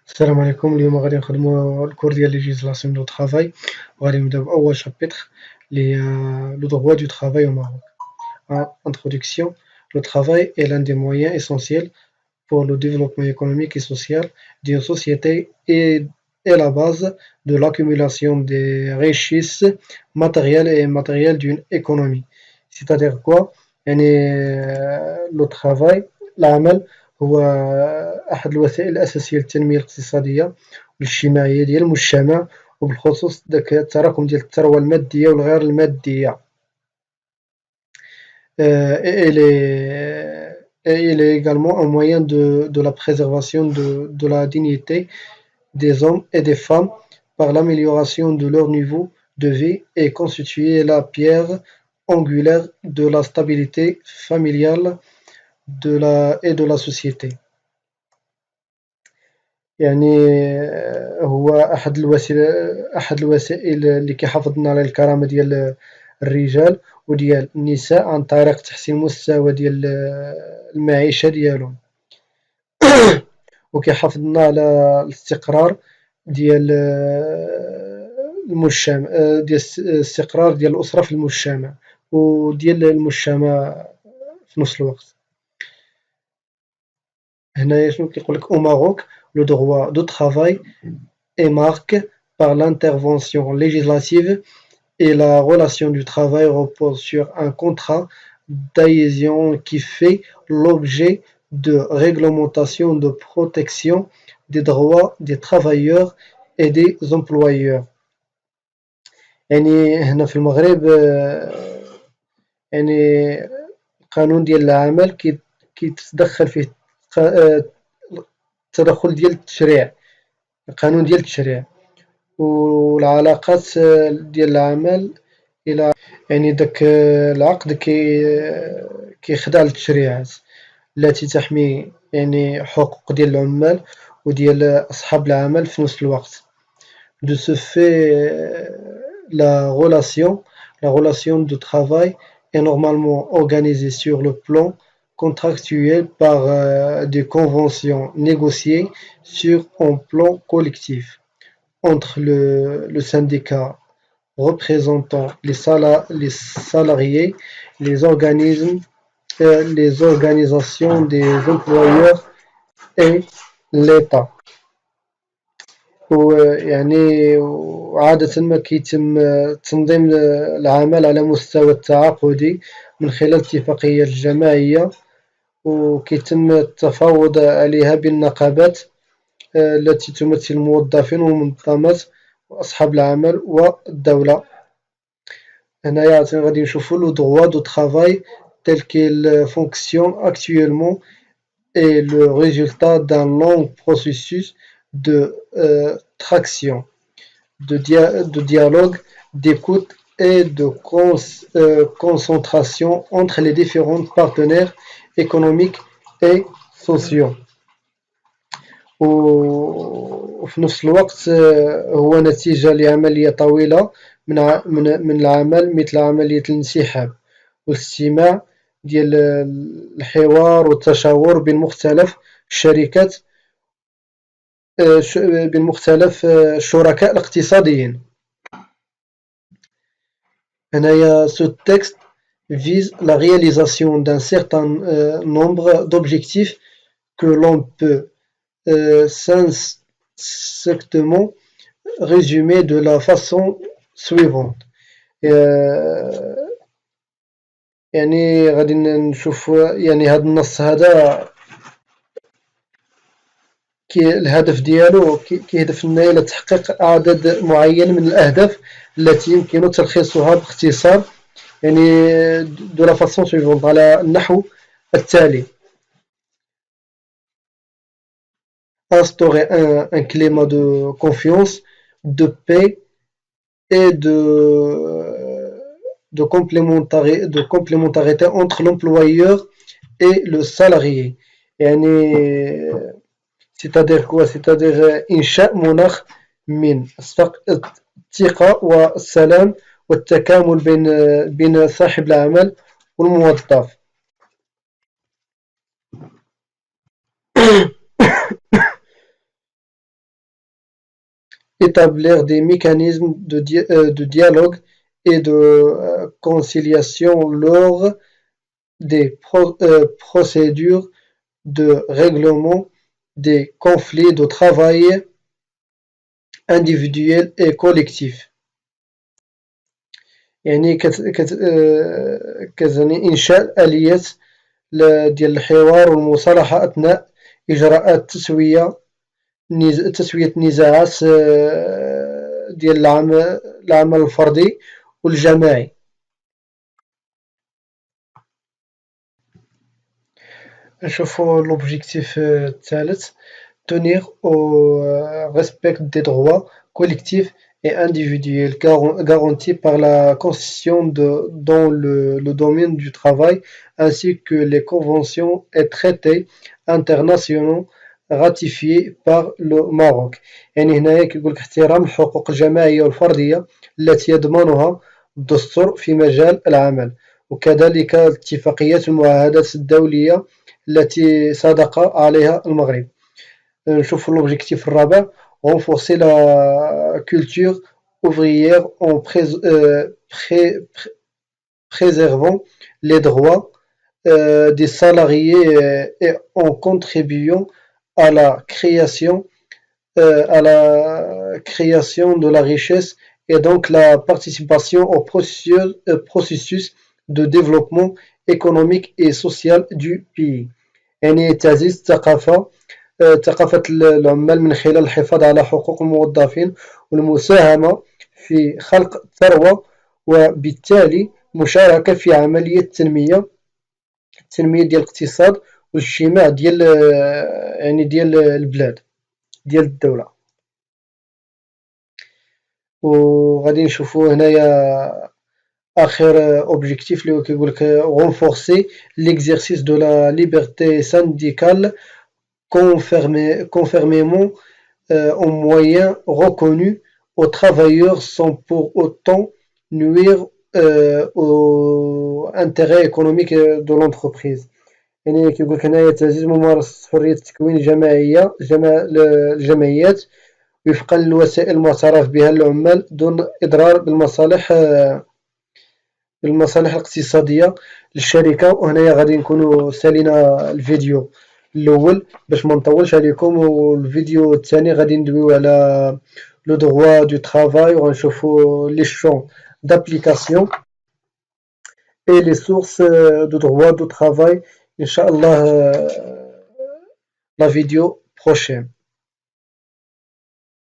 السلام عليكم. اليوم غادي نخدمو الكور ديال ليجيسلاسيون دو ترافاي، وغادي نبداو بأول شابيتر اللي هي لو droit du travail au Maroc. Introduction. Le travail est l'un des moyens essentiels pour le développement économique et social d'une société et est la base de l'accumulation des richesses matérielles et immatérielles d'une économie. C'est-à-dire quoi؟ يعني le travail العمل هو أحد الوسائل الأساسية للتنمية الاقتصادية والاجتماعية ديال المجتمع، وبالخصوص داك التراكم ديال الثروة المادية والغير المادية. Il est également un moyen de la préservation de la dignité des hommes et des femmes par l'amélioration de leur niveau de vie et constituer la pierre angulaire de la stabilité familiale et de la société. يعني هو أحد الوسائل اللي كيحافظنا على الكرامة ديال الرجال وديال النساء عن طريق تحسين المستوى ديال المعيشة ديالهم، وكيحافظنا على الاستقرار ديال المجتمع، ديال الاستقرار ديال الأسرة في المجتمع وديال المجتمع في نفس الوقت. هنايا شنو كيقولك au Maroc le droit du travail est marqué par l'intervention législative et la relation du travail repose sur un contrat d'adhésion qui fait l'objet de réglementations de protection des droits des travailleurs et des employeurs. يعني هنا في المغرب يعني القانون ديال العمل كيتدخل فيه التدخل ديال التشريع، القانون ديال التشريع والعلاقات ديال العمل إلى يعني داك العقد كيخضع للتشريعات التي تحمي يعني حقوق ديال العمال وديال أصحاب العمل في نفس الوقت. De ce fait, la relation de travail est normalement organisée sur le plan contractuel par des conventions négociées sur un plan collectif entre le syndicat représentant les salariés, les organisations des employeurs et l'État. ويعني وعادة ما كيتم تنظيم العمل على مستوى التعاقدي من خلال اتفاقيات جماعية، وكيتم التفاوض عليها بالنقابات التي تمثل الموظفين والمنظمات وأصحاب العمل والدولة. هنايا غادي نشوفو le droit de travail tel qu'il fonctionne actuellement est le résultat d'un long processus de traction, de dialogue, d'écoute et de concentration entre les différents partenaires économiques et sociaux. وفي نفس الوقت هو نتيجة لعملية طويلة من العمل مثل عملية الانسحاب والاستماع ديال الحوار والتشاور بين مختلف الشركات بين مختلف الشركاء الاقتصاديين. هنايا ce texte vise la réalisation d'un certain nombre d'objectifs que l'on peut succinctement résumer de la façon suivante. يعني غادي نشوف يعني هاد النص هذا الهدف ديالو كيهدف لنا إلى تحقيق عدد معين من الأهداف التي يمكن تلخيصها باختصار يعني de la façon suivante على النحو التالي. Instaurer un climat de confiance, de paix et de complémentarité entre l'employeur et le salarié. يعني c'est-à-dire quoi? C'est-à-dire إنشاء مناخ من الثقة والسلام والتكامل بين صاحب العمل والموظف. établir des mécanismes de dialogue et de conciliation lors des procédures de règlement des conflits de travail individuels et collectifs. يعني كتعني إنشاء آليات ديال الحوار والمصالحة أثناء إجراءات تسوية النزاعات ديال العمل الفردي والجماعي. نشوفو l'objectif الثالث tenir au respect des droits collectifs et individuels garantis par la Constitution dans le domaine du travail ainsi que les conventions et traités internationaux ratifiés par le Maroc. يعني هنايا كيقولك احترام الحقوق الجماعية والفردية التي يضمنها الدستور في مجال العمل، وكذلك الاتفاقيات والمعاهدات الدولية التي صادق عليها المغرب. نشوف l'objectif الرابع renforcer la culture ouvrière en préservant les droits des salariés et en contribuant à la création de la richesse et donc la participation au processus de développement économique et social du pays. يعني تعزيز ثقافة العمال من خلال الحفاظ على حقوق الموظفين والمساهمة في خلق ثروة وبالتالي مشاركة في عملية التنمية ديال الاقتصاد والاجتماع ديال البلاد ديال الدولة. وغادي نشوفو هنايا آخر أوبجيكتيف اللي هو كيقولك renforcer l'exercice de la liberté syndicale conformément aux moyens reconnus aux travailleurs sans pour autant nuire aux intérêts économiques de l'entreprise. يعني كيقولك هنايا تعزيز ممارسة حرية تكوين الجمعيات وفقا للوسائل المعترف بها للعمال دون إضرار بالمصالح الاقتصادية للشركة. وهنايا غادي نكونو سالينا الفيديو الأول باش منطولش عليكم، والفيديو الثاني غادي ندويو على لو droit du travail وغنشوفو لي champs d'application et les sources de droit du travail. إن شاء الله la vidéo prochaine.